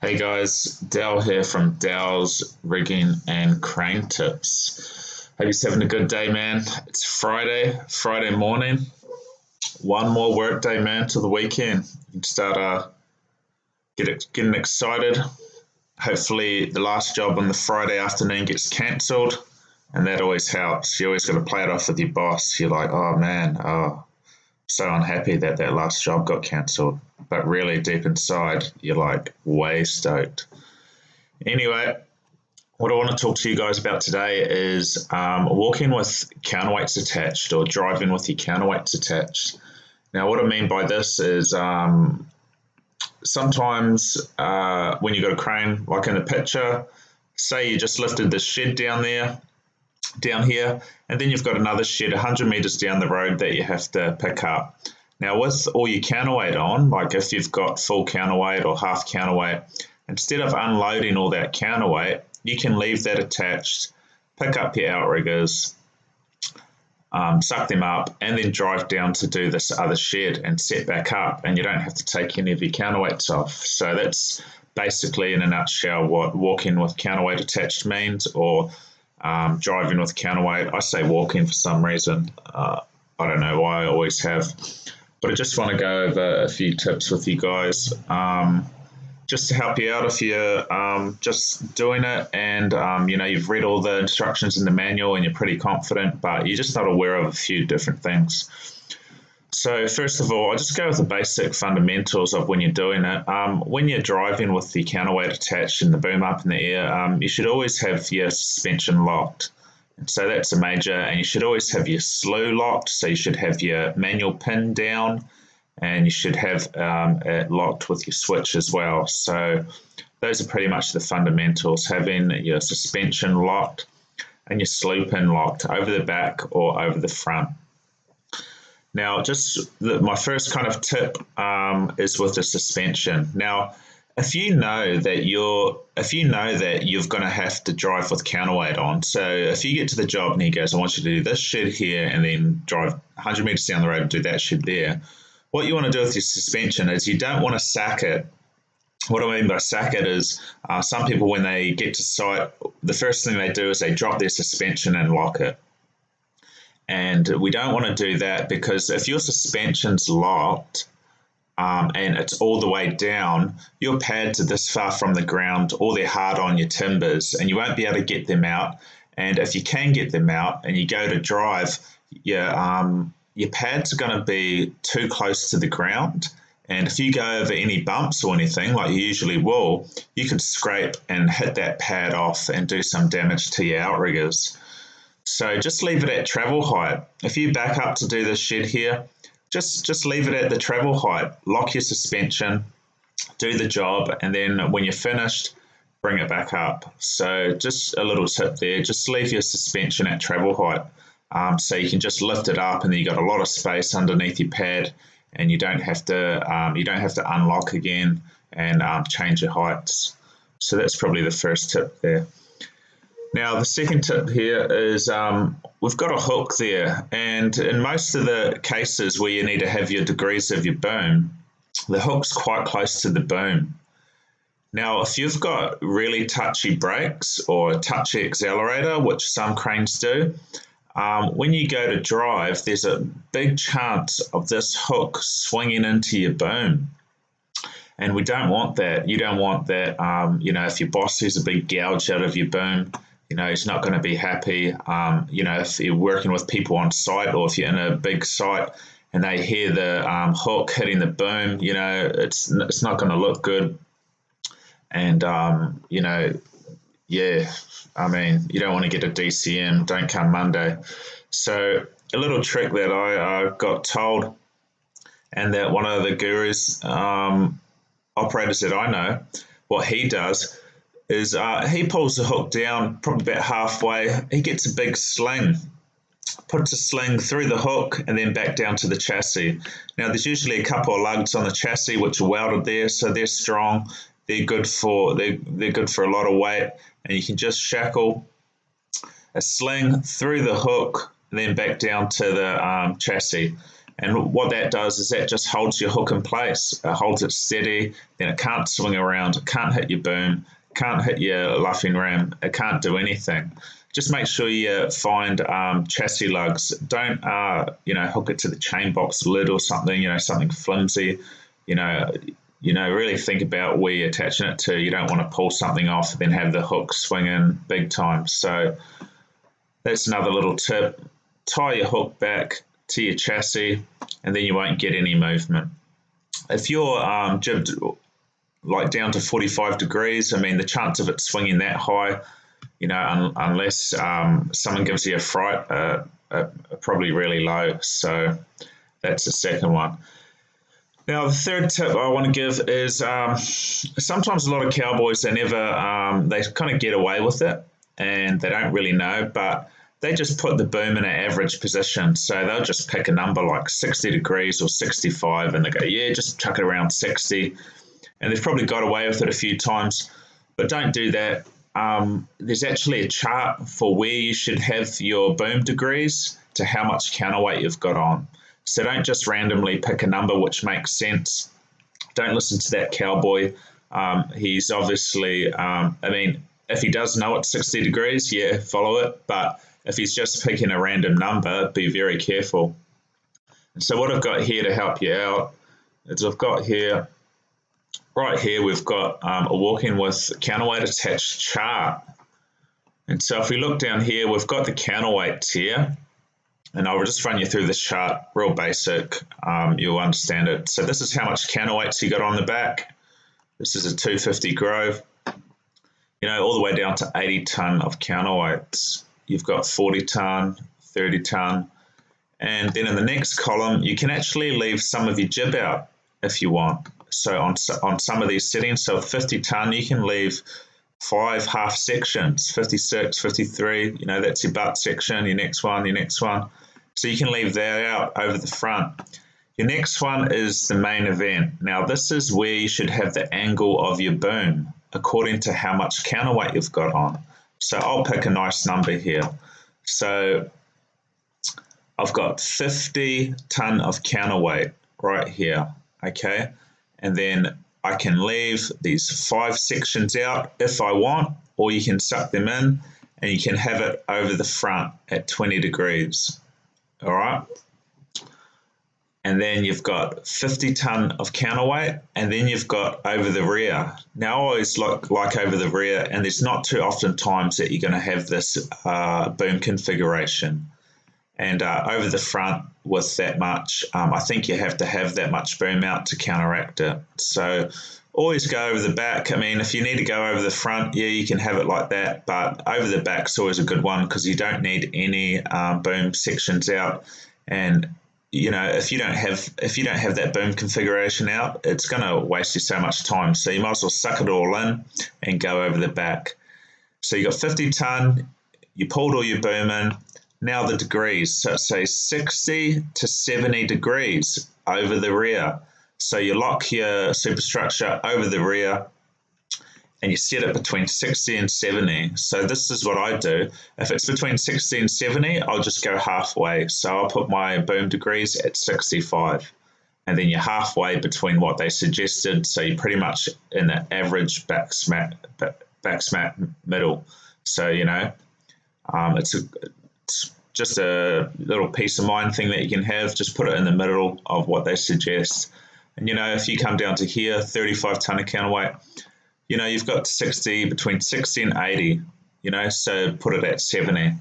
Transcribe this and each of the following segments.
Hey guys, Dal here from Dal's Rigging and Crane Tips. Hope you're having a good day, man. It's Friday morning. One more work day, man, to the weekend. You can start getting excited. Hopefully, the last job on the Friday afternoon gets cancelled, and that always helps. You always got to play it off with your boss. You're like, oh man, so unhappy that that last job got cancelled. But really, deep inside, you're like way stoked. Anyway, what I want to talk to you guys about today is walking with counterweights attached or driving with your counterweights attached. Now, what I mean by this is sometimes when you've got a crane, like in the picture, say you just lifted this shed down here, and then you've got another shed 100 meters down the road that you have to pick up. Now, with all your counterweight on, like if you've got full counterweight or half counterweight, instead of unloading all that counterweight, you can leave that attached, pick up your outriggers, suck them up, and then drive down to do this other shed and set back up, and you don't have to take any of your counterweights off. So that's basically, in a nutshell, what walking with counterweight attached means, or driving with counterweight. I say walking for some reason. I don't know why, I always have. But I just want to go over a few tips with you guys just to help you out if you're just doing it and you've read all the instructions in the manual and you're pretty confident, but you're just not aware of a few different things. So first of all, I'll just go with the basic fundamentals of when you're doing it. When you're driving with the counterweight attached and the boom up in the air, you should always have your suspension locked. And so that's a major, and you should always have your slew locked. So you should have your manual pin down, and you should have it locked with your switch as well. So those are pretty much the fundamentals, having your suspension locked and your slew pin locked over the back or over the front. Now, my first kind of tip is with the suspension. Now, if you know that you're going to have to drive with counterweight on, so if you get to the job and he goes, I want you to do this shed here and then drive 100 meters down the road and do that shed there, what you want to do with your suspension is you don't want to sack it. What I mean by sack it is some people, when they get to site, the first thing they do is they drop their suspension and lock it. And we don't want to do that, because if your suspension's locked, and it's all the way down, your pads are this far from the ground, or they're hard on your timbers, and you won't be able to get them out. And if you can get them out and you go to drive, your pads are going to be too close to the ground. And if you go over any bumps or anything, like you usually will, you can scrape and hit that pad off and do some damage to your outriggers. So just leave it at travel height. If you back up to do this shed here, just leave it at the travel height, lock your suspension, do the job, and then when you're finished, bring it back up. So just a little tip there, just leave your suspension at travel height, so you can just lift it up, and then you've got a lot of space underneath your pad, and you don't have to unlock again and change your heights. So that's probably the first tip there. Now, the second tip here is we've got a hook there, and in most of the cases where you need to have your degrees of your boom, the hook's quite close to the boom. Now, if you've got really touchy brakes or touchy accelerator, which some cranes do, when you go to drive, there's a big chance of this hook swinging into your boom. And we don't want that. You don't want that, if your boss sees a big gouge out of your boom, he's not going to be happy. If you're working with people on site, or if you're in a big site and they hear the hook hitting the boom, it's not going to look good. And, you don't want to get a DCM, don't come Monday. So a little trick that I got told, and that one of the gurus, operators that I know, what he does is he pulls the hook down probably about halfway. He gets a big sling, puts a sling through the hook and then back down to the chassis. Now, there's usually a couple of lugs on the chassis which are welded there, so they're strong. They're good for a lot of weight, and you can just shackle a sling through the hook and then back down to the chassis. And what that does is that just holds your hook in place. It holds it steady, then it can't swing around, it can't hit your boom, can't hit your luffing ram, it can't do anything. Just make sure you find chassis lugs. Don't hook it to the chain box lid or something, something flimsy. Really think about where you're attaching it to. You don't want to pull something off and then have the hook swing in big time. So that's another little tip. Tie your hook back to your chassis and then you won't get any movement. If you're jibbed like down to 45 degrees, I mean, the chance of it swinging that high, unless someone gives you a fright, are probably really low. So that's the second one. Now, the third tip I want to give is sometimes a lot of cowboys, they kind of get away with it and they don't really know, but they just put the boom in an average position. So they'll just pick a number like 60 degrees or 65 and they go, yeah, just chuck it around 60. And they've probably got away with it a few times, but don't do that. There's actually a chart for where you should have your boom degrees to how much counterweight you've got on. So don't just randomly pick a number which makes sense. Don't listen to that cowboy. He's obviously, if he does know it's 60 degrees, yeah, follow it. But if he's just picking a random number, be very careful. And so what I've got here to help you out is I've got here, right here, we've got a walking with counterweight attached chart. And so if we look down here, we've got the counterweights here. And I'll just run you through this chart, real basic. You'll understand it. So this is how much counterweights you got on the back. This is a 250 Grove, all the way down to 80 ton of counterweights. You've got 40 ton, 30 ton. And then in the next column, you can actually leave some of your jib out if you want. So on some of these settings, so 50 ton, you can leave 5 half sections, 56, 53, that's your butt section, your next one. So you can leave that out over the front. Your next one is the main event. Now this is where you should have the angle of your boom according to how much counterweight you've got on. So I'll pick a nice number here. So I've got 50 ton of counterweight right here, okay? And then I can leave these 5 sections out if I want, or you can suck them in and you can have it over the front at 20 degrees, all right? And then you've got 50 ton of counterweight, and then you've got over the rear. Now I always like over the rear, and there's not too often times that you're going to have this boom configuration. And over the front with that much, I think you have to have that much boom out to counteract it. So always go over the back. I mean, if you need to go over the front, yeah, you can have it like that. But over the back's always a good one because you don't need any boom sections out. And if you don't have that boom configuration out, it's going to waste you so much time. So you might as well suck it all in and go over the back. So you got 50 ton. You pulled all your boom in. Now the degrees, so say 60 to 70 degrees over the rear. So you lock your superstructure over the rear and you set it between 60 and 70. So this is what I do. If it's between 60 and 70, I'll just go halfway. So I'll put my boom degrees at 65. And then you're halfway between what they suggested. So you're pretty much in the average back smack middle. So, it's just a little peace of mind thing that you can have. Just put it in the middle of what they suggest. And, if you come down to here, 35 ton of counterweight, you've got between 60 and 80, so put it at 70.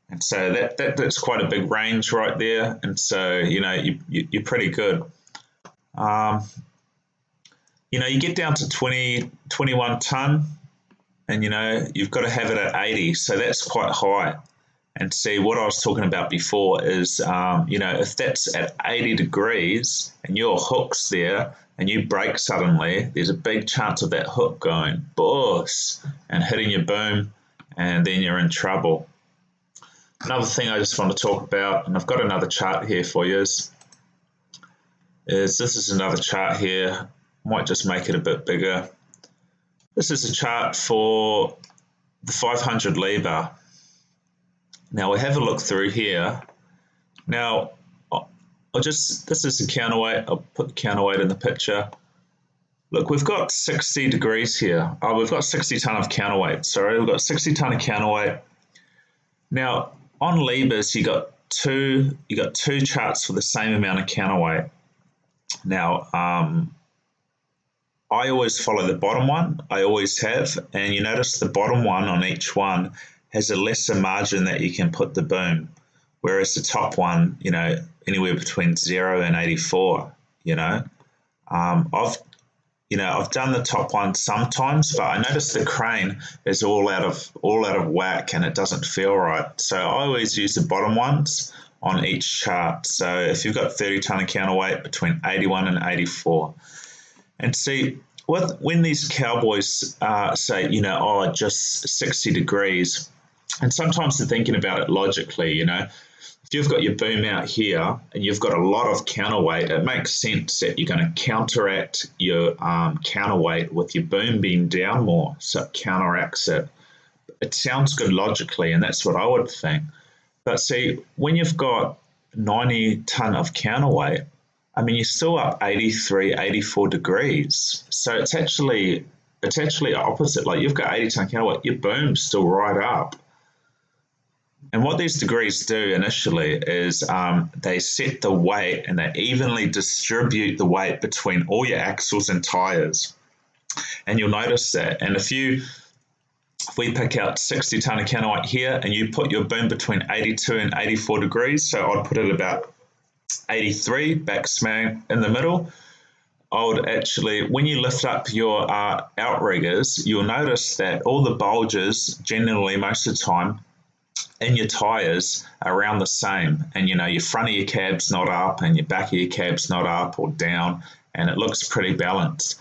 And so that's quite a big range right there. And so, you're pretty good. You get down to 20, 21 ton and, you've got to have it at 80. So that's quite high. And see, what I was talking about before is, if that's at 80 degrees and your hook's there and you brake suddenly, there's a big chance of that hook going boss and hitting your boom, and then you're in trouble. Another thing I just want to talk about, and I've got another chart here for you, is this is another chart here. Might just make it a bit bigger. This is a chart for the 500 lever. Now we have a look through here. Now this is the counterweight. I'll put the counterweight in the picture. Look, we've got 60 degrees here. Oh, we've got 60 ton of counterweight. Sorry, we've got 60 ton of counterweight. Now, on levers, you got two charts for the same amount of counterweight. Now, I always follow the bottom one. I always have, and you notice the bottom one on each one has a lesser margin that you can put the boom, whereas the top one, anywhere between 0 and 84. I've done the top one sometimes, but I notice the crane is all out of whack and it doesn't feel right. So I always use the bottom ones on each chart. So if you've got 30 ton of counterweight, between 81 and 84. And see, when these cowboys say, just 60 degrees, and sometimes they're thinking about it logically, if you've got your boom out here and you've got a lot of counterweight, it makes sense that you're going to counteract your counterweight with your boom being down more, so it counteracts it. It sounds good logically, and that's what I would think. But see, when you've got 90 ton of counterweight, you're still up 83, 84 degrees. So it's actually opposite. Like you've got 80 ton counterweight, your boom's still right up. And what these degrees do initially is they set the weight and they evenly distribute the weight between all your axles and tires. And you'll notice that. And if we pick out 60 ton of counterweight here and you put your boom between 82 and 84 degrees, so I'd put it about 83, back smack in the middle, I would actually, when you lift up your outriggers, you'll notice that all the bulges, generally most of the time, in your tires are around the same, and your front of your cab's not up and your back of your cab's not up or down, and it looks pretty balanced.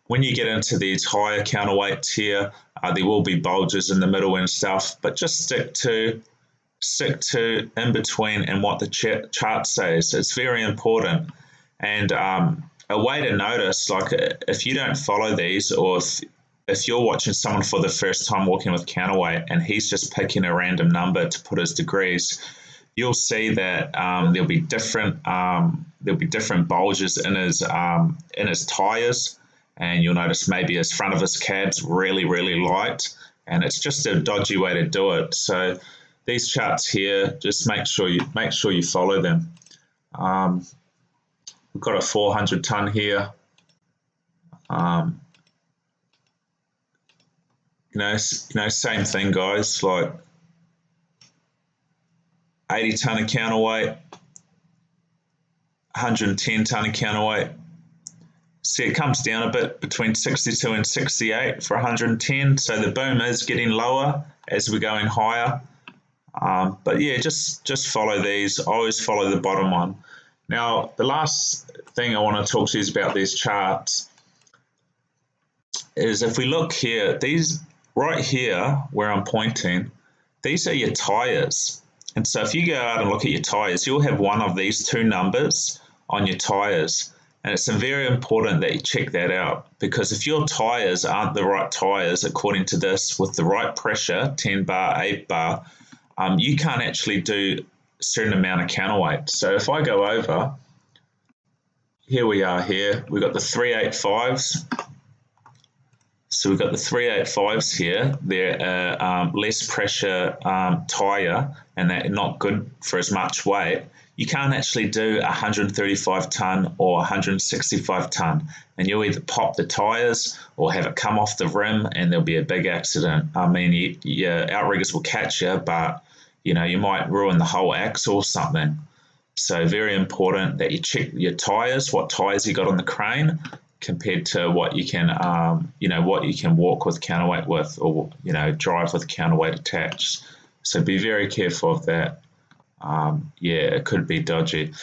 When you get into these higher counterweights here, there will be bulges in the middle and stuff, but just stick to in between and what the chart says. It's very important. And a way to notice, like if you don't follow these, or if you're watching someone for the first time walking with counterweight and he's just picking a random number to put his degrees, you'll see that there'll be different bulges in his tires, and you'll notice maybe his front of his cab's really, really light, and it's just a dodgy way to do it. So these charts here, just make sure you follow them. We've got a 400 ton here. Same thing, guys, like 80 ton of counterweight, 110 ton of counterweight. See, it comes down a bit between 62 and 68 for 110. So the boom is getting lower as we're going higher. But yeah, just follow these. Always follow the bottom one. Now, the last thing I want to talk to you about these charts is if we look here, these right here where I'm pointing, these are your tires. And so if you go out and look at your tires, you'll have one of these two numbers on your tires. And it's very important that you check that out, because if your tires aren't the right tires according to this with the right pressure, 10 bar, 8 bar, you can't actually do a certain amount of counterweight. So if I go over, here we are here, we've got the 385s. So we've got the 385s here. They're less pressure tyre, and they're not good for as much weight. You can't actually do 135 ton or 165 ton, and you'll either pop the tyres or have it come off the rim, and there'll be a big accident. Your outriggers will catch you, but you might ruin the whole axle or something. So very important that you check your tyres, what tyres you got on the crane, compared to what you can, what you can walk with counterweight with, or drive with counterweight attached. So be very careful of that. It could be dodgy.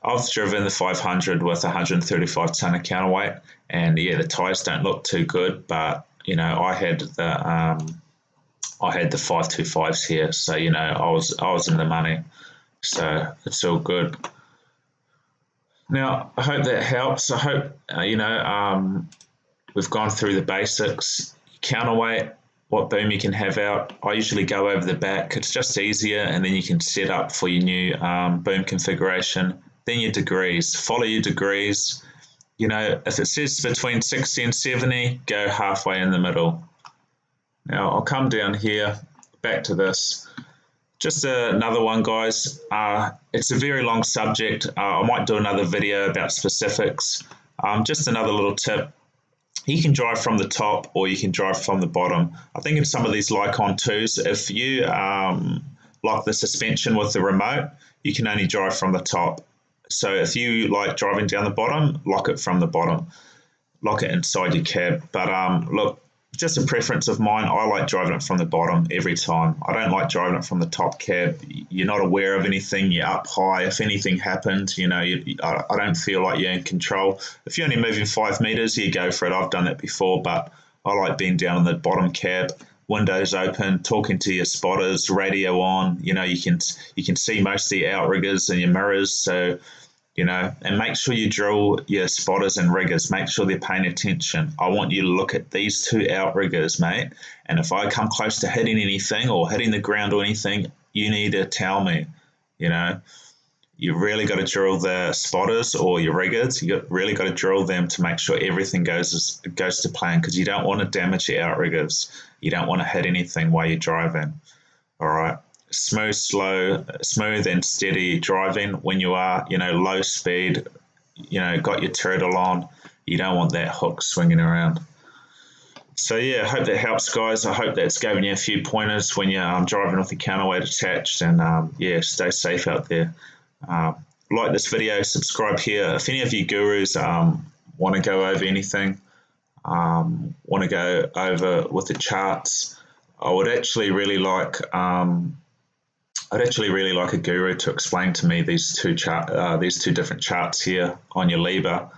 I've driven the 500 with 135 ton of counterweight, and the tires don't look too good, but I had the 525s here, so I was in the money, so it's all good. Now, I hope that helps. I hope we've gone through the basics. Counterweight, what boom you can have out. I usually go over the back. It's just easier, and then you can set up for your new boom configuration. then your degrees. Follow your degrees. You know, if it says between 60 and 70, go halfway in the middle. Now I'll come down here, back to this. Just another one, guys. It's a very long subject. I might do another video about specifics. Just another little tip. You can drive from the top or you can drive from the bottom. I think in some of these Lycon 2s, if you lock the suspension with the remote, you can only drive from the top. So if you like driving down the bottom, lock it from the bottom. Lock it inside your cab. But look, just a preference of mine, I like driving it from the bottom every time. I don't like driving it from the top cab. You're not aware of anything. You're up high. If anything happened, you know, I don't feel like you're in control. If you're only moving 5 meters, you go for it. I've done it before, but I like being down in the bottom cab, windows open, talking to your spotters, radio on. You know, you can see most of your outriggers and your mirrors. So, you know, and make sure you drill your spotters and riggers. Make sure they're paying attention. I want you to look at these 2 outriggers, mate. And if I come close to hitting anything or hitting the ground or anything, you need to tell me. You know, you really got to drill the spotters or your riggers. You really got to drill them to make sure everything goes to plan, because you don't want to damage your outriggers. You don't want to hit anything while you're driving. All right. Smooth and steady driving when you are, you know, low speed, you know, got your turtle on. You don't want that hook swinging around. So yeah, I hope that helps, guys. I hope that's given you a few pointers when you're driving with the counterweight attached. And yeah, stay safe out there. Like this video, subscribe here. If any of you gurus want to go over anything, want to go over with the charts, I would actually really like a guru to explain to me these two different charts here on your lever.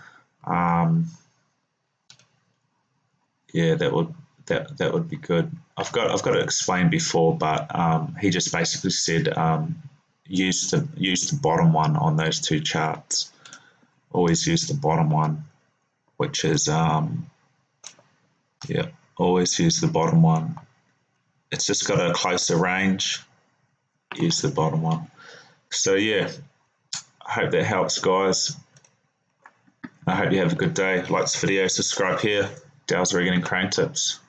Yeah, that would be good. I've got it explained before, but he just basically said use the bottom one on those 2 charts. Always use the bottom one, which is yeah, always use the bottom one. It's just got a closer range. Use the bottom one. So yeah, I hope that helps, guys. I hope you have a good day. Like this video, subscribe here. Dale's Rigging and Crane Tips.